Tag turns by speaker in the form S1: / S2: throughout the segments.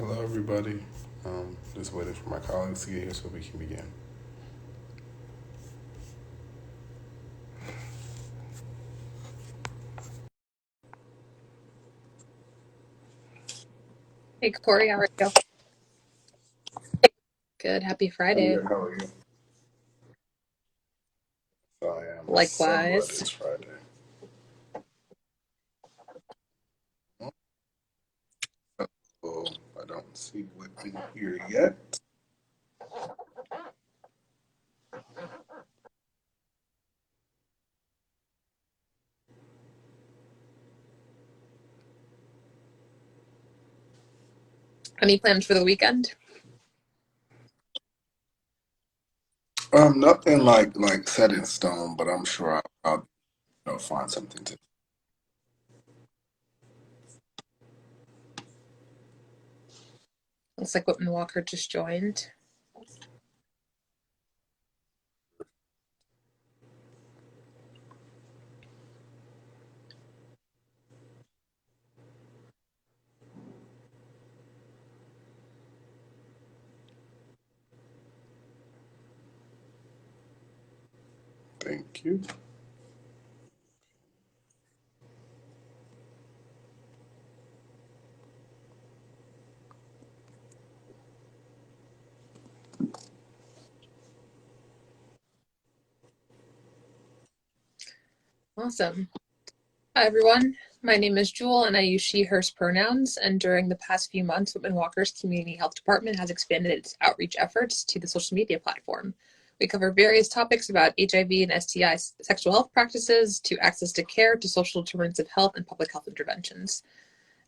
S1: Hello, everybody. Just waiting for my colleagues to get here so we can begin.
S2: Hey Corey, how are you? Good, happy
S1: I'm
S2: Friday.
S1: good. How are you? I am somewhat.
S2: Likewise.
S1: It's Friday. Oh, I don't see Whitman here yet.
S2: Any plans for the weekend?
S1: Nothing like set in stone, but I'm sure I'll find something to.
S2: Looks like Whitman-Walker just joined.
S1: Thank you.
S2: Awesome. Hi everyone. My name is Jewel and I use she, hers pronouns. And during the past few months, Whitman-Walker's Community Health Department has expanded its outreach efforts to the social media platform. We cover various topics about HIV and STI sexual health practices, to access to care, to social determinants of health and public health interventions.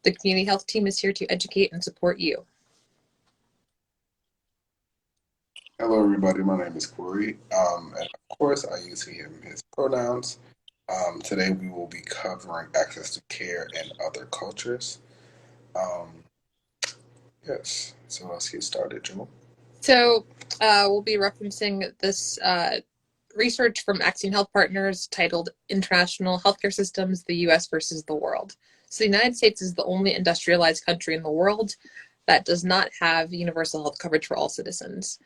S2: The community health team is here to educate and support you.
S1: Hello, everybody. My name is Corey. And of course, I use he, him, his pronouns. Today, we will be covering access to care in other cultures. Um, yes. So let's get started, Joel.
S2: So we'll be referencing this research from Axiom Health Partners titled International Healthcare Systems, the U.S. versus the World. So the United States is the only industrialized country in the world that does not have universal health coverage for all citizens.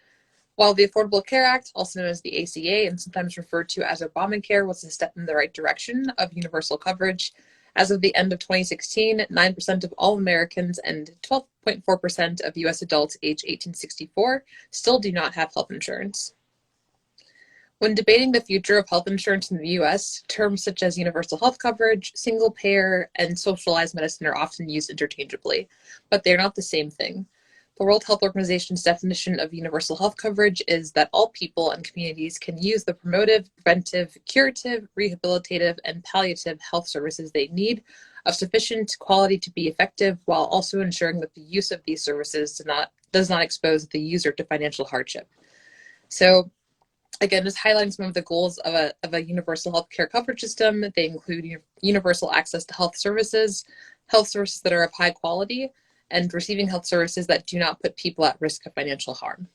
S2: While the Affordable Care Act, also known as the ACA and sometimes referred to as Obamacare, was a step in the right direction of universal coverage, as of the end of 2016, 9% of all Americans and 12.4% of U.S. adults age 18 to 64 still do not have health insurance. When debating the future of health insurance in the U.S., terms such as universal health coverage, single payer, and socialized medicine are often used interchangeably, but they are not the same thing. The World Health Organization's definition of universal health coverage is that all people and communities can use the promotive, preventive, curative, rehabilitative, and palliative health services they need of sufficient quality to be effective, while also ensuring that the use of these services does not expose the user to financial hardship. So again, just highlighting some of the goals of a universal healthcare coverage system. They include universal access to health services that are of high quality, and receiving health services that do not put people at risk of financial harm.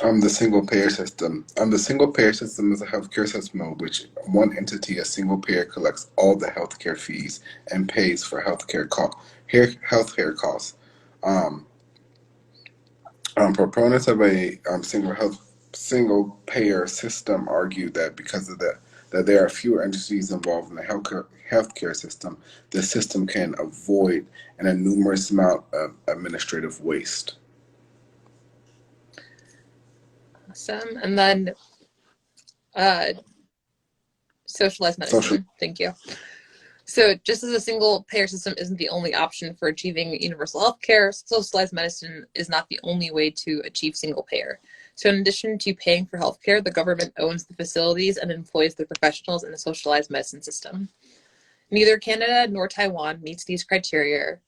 S1: The single payer system. The single payer system is a healthcare system in which one entity, a single payer, collects all the healthcare fees and pays for healthcare costs. Um, Proponents of a single payer system argue that because of that there are fewer entities involved in the healthcare system, the system can avoid an enormous amount of administrative waste.
S2: Awesome. And then uh, socialized
S1: Social
S2: medicine. Thank you. So just as a single payer system isn't the only option for achieving universal health care, socialized medicine is not the only way to achieve single payer. So in addition to paying for healthcare, the government owns the facilities and employs the professionals in the socialized medicine system. Neither Canada nor Taiwan meets these criteria,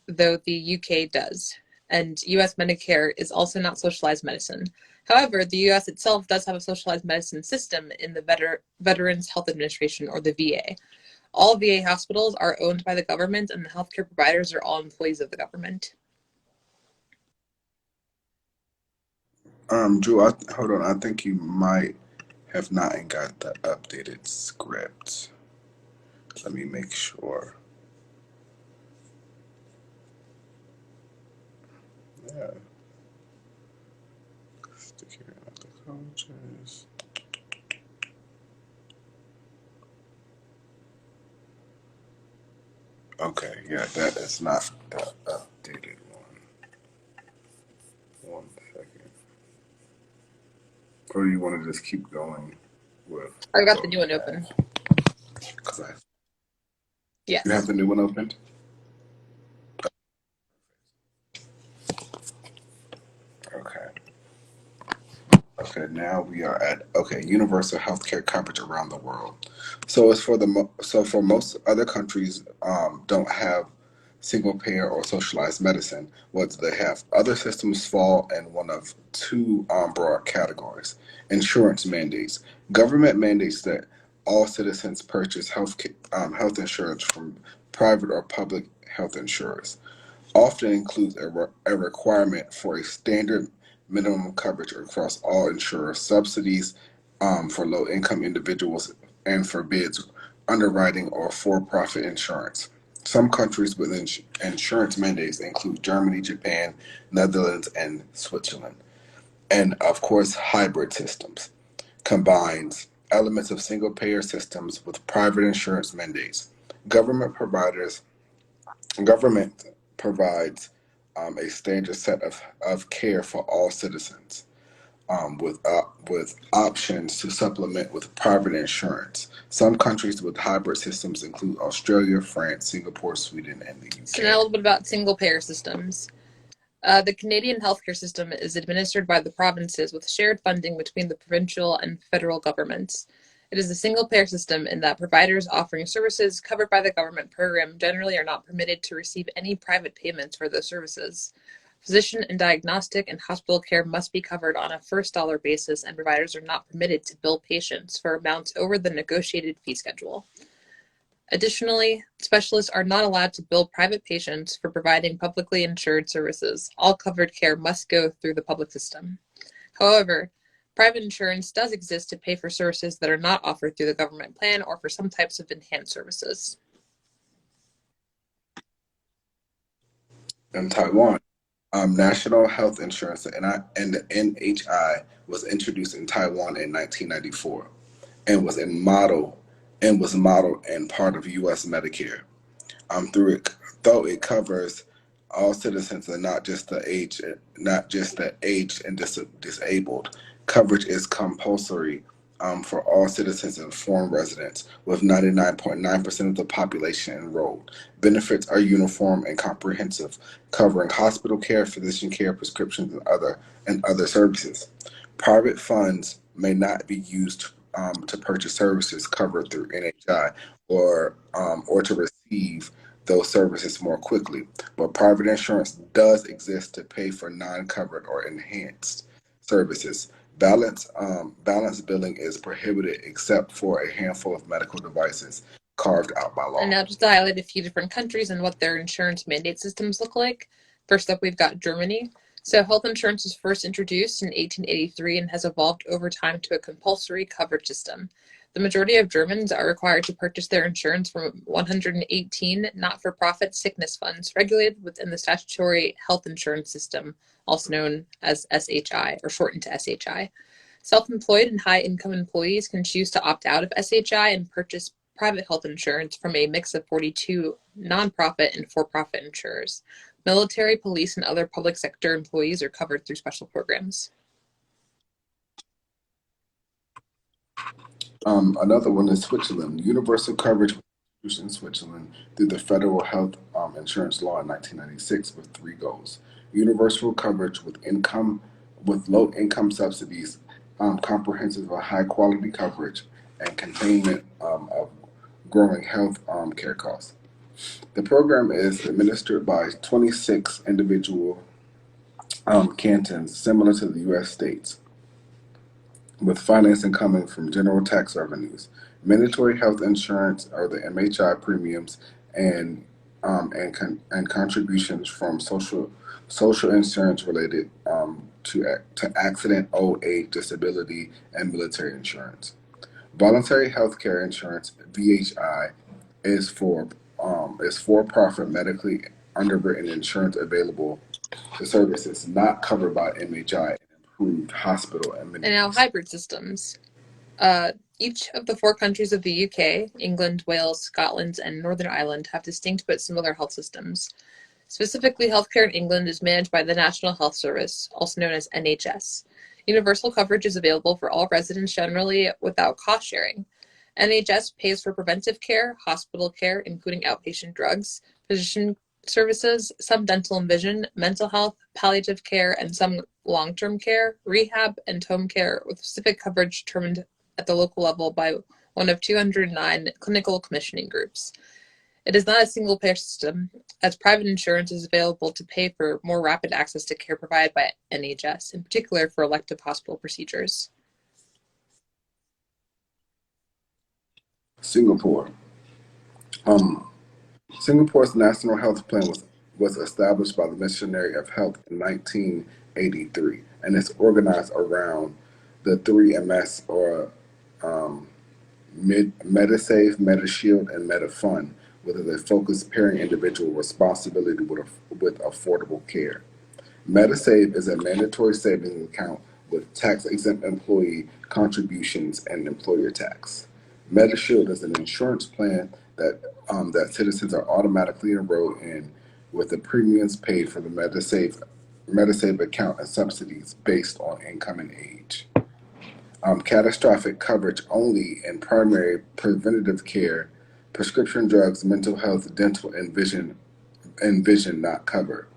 S2: though the UK does. And US Medicare is also not socialized medicine. However, the US itself does have a socialized medicine system in the Veterans Health Administration, or the VA. All VA hospitals are owned by the government, and the healthcare providers are all employees of the government.
S1: Drew, hold on. I think you might have not got the updated script. Let me make sure. Yeah. Stick here at the colleges. Okay, yeah, that is not the updated one. One second. Or do you want to just keep going with
S2: I've got the
S1: what
S2: new
S1: we
S2: one open.
S1: have? Because you have
S2: Yes.
S1: the new one opened? Okay. Okay, now we are at universal healthcare coverage around the world. So it's for so for most other countries don't have single payer or socialized medicine. What do they have? Other systems fall in one of two broad categories: insurance mandates. Government mandates that all citizens purchase health insurance from private or public health insurers often includes a requirement for a standard minimum coverage across all insurers, subsidies for low income individuals, and forbids underwriting or for profit insurance. Some countries with insurance mandates include Germany, Japan, Netherlands, and Switzerland. And of course, hybrid systems combines elements of single payer systems with private insurance mandates. Government providers Government provides a standard set of care for all citizens, with options to supplement with private insurance. Some countries with hybrid systems include Australia, France, Singapore, Sweden, and the
S2: So now a
S1: UK.
S2: little bit about single payer systems. The Canadian healthcare system is administered by the provinces with shared funding between the provincial and federal governments. It is a single payer system in that providers offering services covered by the government program generally are not permitted to receive any private payments for those services. Physician and diagnostic and hospital care must be covered on a first dollar basis, and providers are not permitted to bill patients for amounts over the negotiated fee schedule. Additionally, specialists are not allowed to bill private patients for providing publicly insured services. All covered care must go through the public system. However, private insurance does exist to pay for services that are not offered through the government plan or for some types of enhanced services.
S1: In Taiwan, national health insurance and the NHI was introduced in Taiwan in 1994 and was modeled and part of U.S. Medicare. Through it, though it covers all citizens and not just the aged and disabled. Coverage is compulsory for all citizens and foreign residents, with 99.9% of the population enrolled. Benefits are uniform and comprehensive, covering hospital care, physician care, prescriptions, and other services. Private funds may not be used to purchase services covered through NHI or to receive those services more quickly, but private insurance does exist to pay for non-covered or enhanced services. Balance billing is prohibited except for a handful of medical devices carved out by
S2: And
S1: law.
S2: now just to highlight a few different countries and what their insurance mandate systems look like. First up, we've got Germany. So health insurance was first introduced in 1883 and has evolved over time to a compulsory coverage system. The majority of Germans are required to purchase their insurance from 118 not-for-profit sickness funds regulated within the statutory health insurance system, also known as SHI, or shortened to SHI. Self-employed and high-income employees can choose to opt out of SHI and purchase private health insurance from a mix of 42 nonprofit and for-profit insurers. Military, police, and other public sector employees are covered through special programs.
S1: Another one is Switzerland. Universal coverage was introduced in Switzerland through the Federal Health Insurance Law in 1996 with three goals: universal coverage with low income subsidies, comprehensive or high quality coverage, and containment of growing health care costs. The program is administered by 26 individual cantons, similar to the U.S. states, with financing coming from general tax revenues. Mandatory health insurance or the MHI premiums and and contributions from social insurance related to accident, old age, disability, and military insurance. Voluntary health care insurance (VHI) is for profit medically underwritten insurance available. The service is not covered by MHI and improved hospital
S2: And now
S1: amenities.
S2: hybrid systems. Each of the four countries of the UK, England, Wales, Scotland, and Northern Ireland, have distinct but similar health systems. Specifically, healthcare in England is managed by the National Health Service, also known as NHS. Universal coverage is available for all residents generally without cost sharing. NHS pays for preventive care, hospital care, including outpatient drugs, physician services, some dental and vision, mental health, palliative care, and some long-term care, rehab, and home care, with specific coverage determined at the local level by one of 209 clinical commissioning groups. It is not a single-payer system, as private insurance is available to pay for more rapid access to care provided by NHS, in particular for elective hospital procedures.
S1: Singapore. Um, Singapore's National Health Plan was established by the Missionary of Health in 1983 and is organized around the three MS or um, MediSave, MediShield, and MediFund, with a focused pairing individual responsibility with affordable care. MediSave is a mandatory savings account with tax-exempt employee contributions and employer tax. MediShield is an insurance plan that citizens are automatically enrolled in, with the premiums paid for the MediSave account and subsidies based on income and age. Catastrophic coverage only in primary preventative care, prescription drugs, mental health, dental, and vision not covered.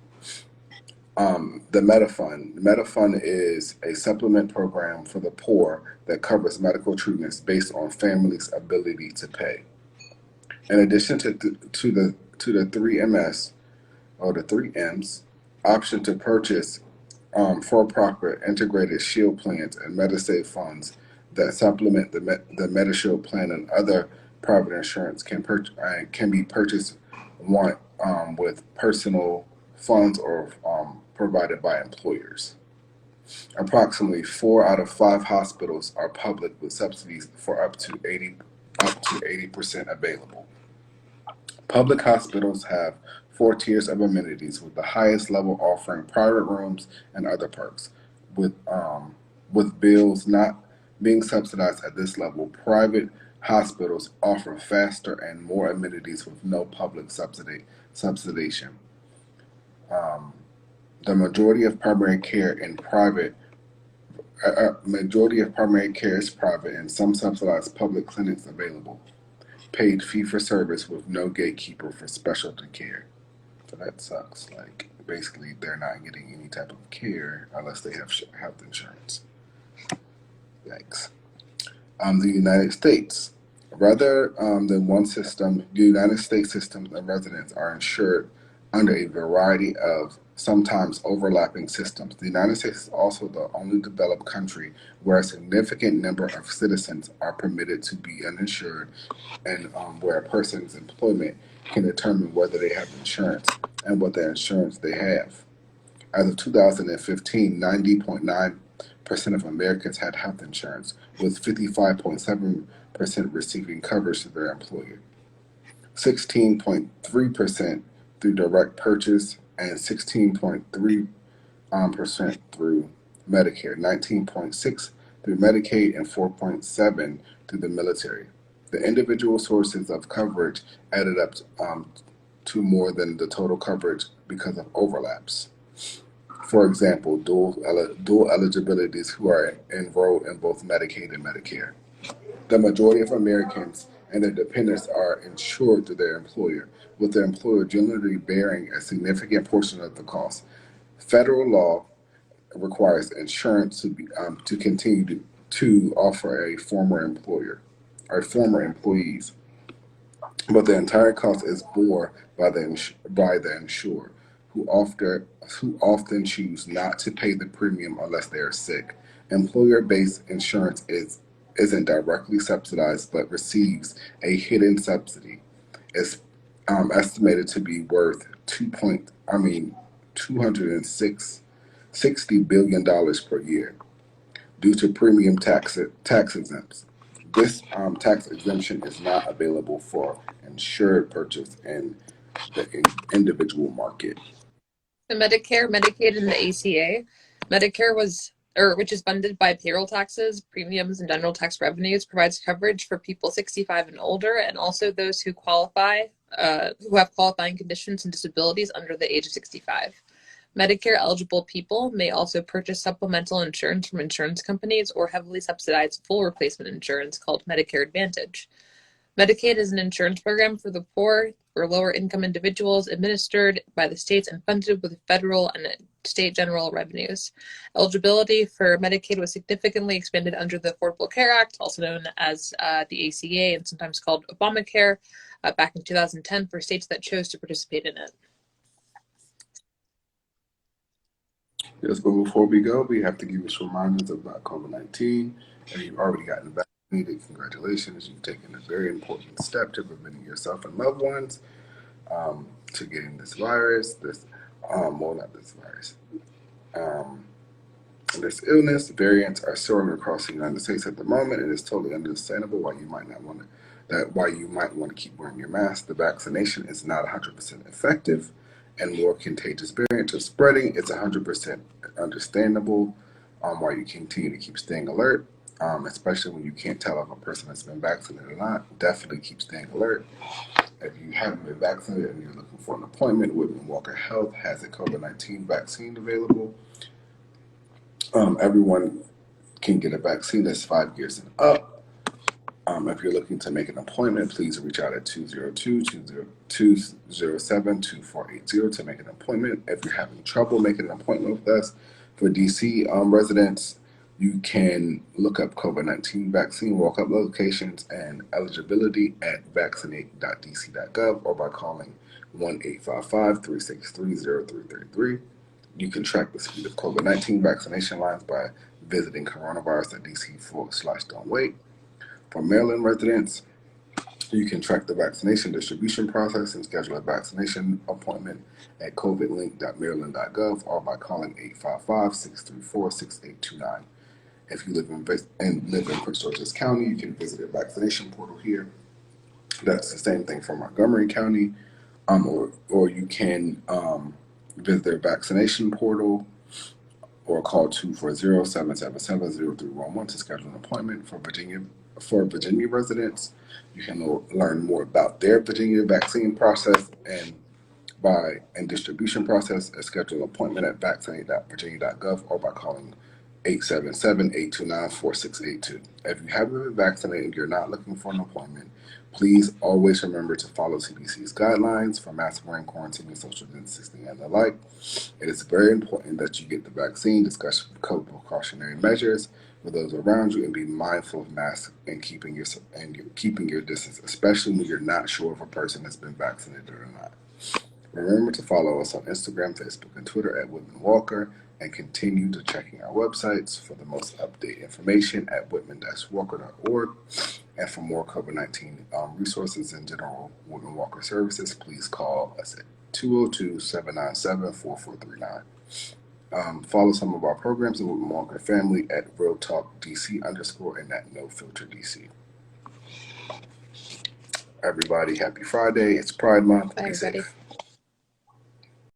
S1: The MetaFund. The MetaFund is a supplement program for the poor that covers medical treatments based on families' ability to pay. In addition to the three MS or the three M's, option to purchase for-profit integrated shield plans and MediSave funds that supplement the MediShield plan and other private insurance can be purchased with personal funds or provided by employers. Approximately 4 out of 5 hospitals are public with subsidies for up to 80% available. Public hospitals have 4 tiers of amenities, with the highest level offering private rooms and other perks. With bills not being subsidized at this level, private hospitals offer faster and more amenities with no public subsidization. Um, the majority of primary care is private, and some subsidized public clinics available. Paid fee for service with no gatekeeper for specialty care. So that sucks. Like, basically, they're not getting any type of care unless they have health insurance. Yikes. The United States. Rather than one system, the United States systems and residents are insured under a variety of sometimes overlapping systems. The United States is also the only developed country where a significant number of citizens are permitted to be uninsured, and where a person's employment can determine whether they have insurance and what their insurance they have. As of 2015, 90.9% of Americans had health insurance, with 55.7% receiving coverage through their employer, 16.3% through direct purchase, and 16.3% through Medicare, 19.6% through Medicaid, and 4.7% through the military. The individual sources of coverage added up to more than the total coverage because of overlaps. For example, dual eligibilities who are enrolled in both Medicaid and Medicare. The majority of Americans and their dependents are insured through their employer, with their employer generally bearing a significant portion of the cost. Federal law requires insurance to continue to offer a former employer or former employees, but the entire cost is borne by the insured, who often choose not to pay the premium unless they are sick. Employer-based insurance isn't directly subsidized, but receives a hidden subsidy. It's estimated to be worth 260 billion dollars per year due to premium tax exempts. This tax exemption is not available for insured purchase in the individual market.
S2: The Medicare, Medicaid, and the ACA. Medicare which is funded by payroll taxes, premiums, and general tax revenues, provides coverage for people 65 and older, and also those who have qualifying conditions and disabilities under the age of 65. Medicare eligible people may also purchase supplemental insurance from insurance companies or heavily subsidize full replacement insurance called Medicare Advantage. Medicaid is an insurance program for the poor or lower income individuals administered by the states and funded with federal and state general revenues. Eligibility for Medicaid was significantly expanded under the Affordable Care Act, also known as the ACA and sometimes called Obamacare, back in 2010 for states that chose to participate in it.
S1: Yes, but before we go, we have to give you some reminders about COVID-19. If you've already gotten vaccinated, congratulations. You've taken a very important step to preventing yourself and loved ones to getting this virus, not this virus, um, this illness. Variants are soaring across the United States at the moment, and it's totally understandable why you might not want to. Why you might want to keep wearing your mask. The vaccination is not 100% effective, and more contagious variants are spreading. It's 100% understandable why you continue to keep staying alert, especially when you can't tell if a person has been vaccinated or not. Definitely keep staying alert. If you haven't been vaccinated and you're looking for an appointment, Whitman-Walker Health has a COVID-19 vaccine available. Everyone can get a vaccine that's 5 years and up. If you're looking to make an appointment, please reach out at 202-207-2480 to make an appointment. If you're having trouble making an appointment with us, for DC residents, you can look up COVID-19 vaccine walk-up locations and eligibility at vaccinate.dc.gov or by calling 1-855-363-0333. You can track the speed of COVID-19 vaccination lines by visiting coronavirus.dc/don't wait. For Maryland residents, you can track the vaccination distribution process and schedule a vaccination appointment at covidlink.maryland.gov or by calling 855-634-6829. If you live in Prince George's County, you can visit a vaccination portal here. That's the same thing for Montgomery County, or you can visit their vaccination portal or call 240-777-0311 to schedule an appointment. For Virginia residents, you can learn more about their Virginia vaccine process and distribution process and schedule an appointment at vaccinate.virginia.gov or by calling 877-829-4682. If you haven't been vaccinated and you're not looking for an appointment, please always remember to follow CDC's guidelines for mask wearing, quarantining, social distancing, and the like. It is very important that you get the vaccine, discuss precautionary measures with those around you, and be mindful of masks and keeping your distance, especially when you're not sure if a person has been vaccinated or not. Remember to follow us on Instagram, Facebook, and Twitter at Whitman-Walker, and continue to checking our websites for the most updated information at whitman-walker.org. And for more COVID-19 resources and general Whitman-Walker services, please call us at 202-797-4439. Follow some of our programs in Whitman-Walker family at Real Talk DC _ and at No Filter DC. Everybody, happy Friday. It's Pride Month.
S2: Bye, everybody.